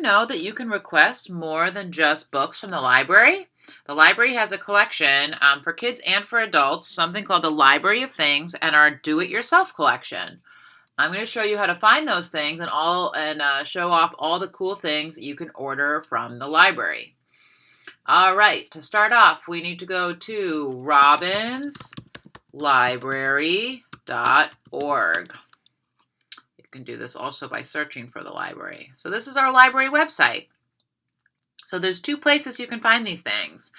know that you can request more than just books from the library? The library has a collection for kids and for adults, something called the Library of Things and our Do-It-Yourself collection. I'm going to show you how to find those things and show off all the cool things that you can order from the library. All right, to start off, we need to go to robinslibrary.org. You can do this also by searching for the library. So this is our library website. So there's two places you can find these things.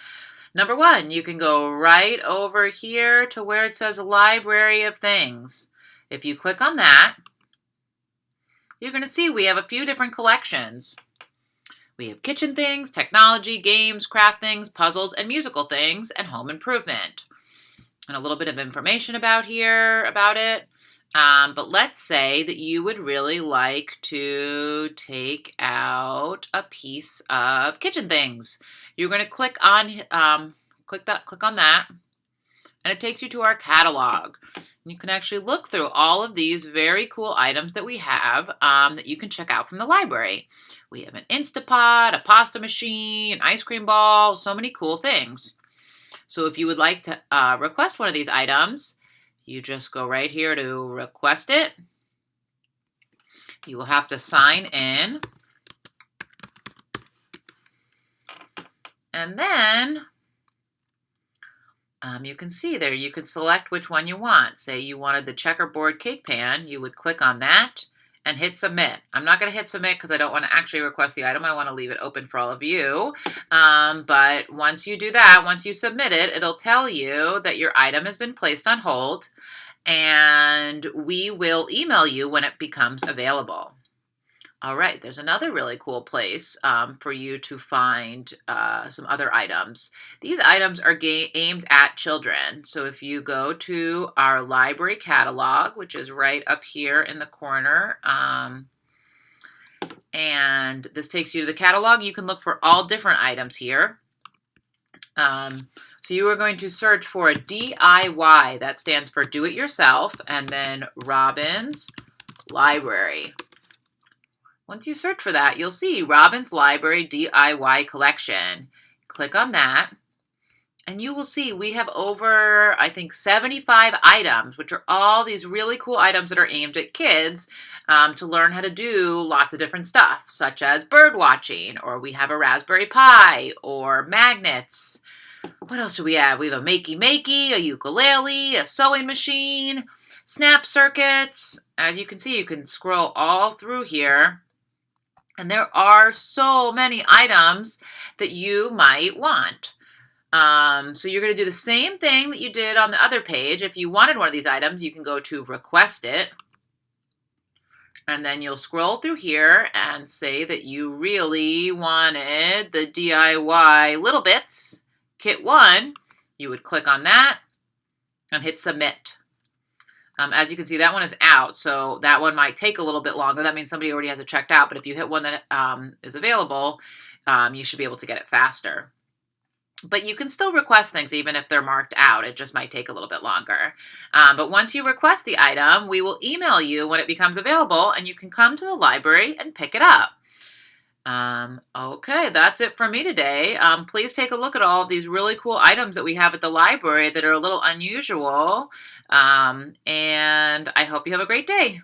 Number one, you can go right over here to where it says Library of Things. If you click on that, you're going to see we have a few different collections. We have kitchen things, technology, games, craft things, puzzles, and musical things, and home improvement. And a little bit of information about it. But let's say that you would really like to take out a piece of kitchen things. You're going to click on that, and it takes you to our catalog. You can actually look through all of these very cool items that we have that you can check out from the library. We have an Instapot, a pasta machine, an ice cream ball, so many cool things. So if you would like to request one of these items, you just go right here to request it. You will have to sign in. And then you can see there, you can select which one you want. Say you wanted the checkerboard cake pan, you would click on that and hit submit. I'm not going to hit submit because I don't want to actually request the item. I want to leave it open for all of you. But once you do that, once you submit it, it'll tell you that your item has been placed on hold, and we will email you when it becomes available. All right, there's another really cool place for you to find some other items. These items are aimed at children. So if you go to our library catalog, which is right up here in the corner, and this takes you to the catalog, you can look for all different items here. So you are going to search for a DIY. That stands for Do It Yourself, and then Robbins Library. Once you search for that, you'll see Robbins Library DIY Collection. Click on that, and you will see we have over, I think, 75 items, which are all these really cool items that are aimed at kids to learn how to do lots of different stuff, such as bird watching, or we have a Raspberry Pi, or magnets. What else do we have? We have a makey-makey, a ukulele, a sewing machine, snap circuits. As you can see, you can scroll all through here. And there are so many items that you might want. So you're going to do the same thing that you did on the other page. If you wanted one of these items, you can go to request it. And then you'll scroll through here and say that you really wanted the DIY Little Bits Kit 1. You would click on that and hit submit. As you can see, that one is out, so that one might take a little bit longer. That means somebody already has it checked out, but if you hit one that is available, you should be able to get it faster. But you can still request things even if they're marked out. It just might take a little bit longer. But once you request the item, we will email you when it becomes available, and you can come to the library and pick it up. Okay, that's it for me today. Please take a look at all of these really cool items that we have at the library that are a little unusual. And I hope you have a great day.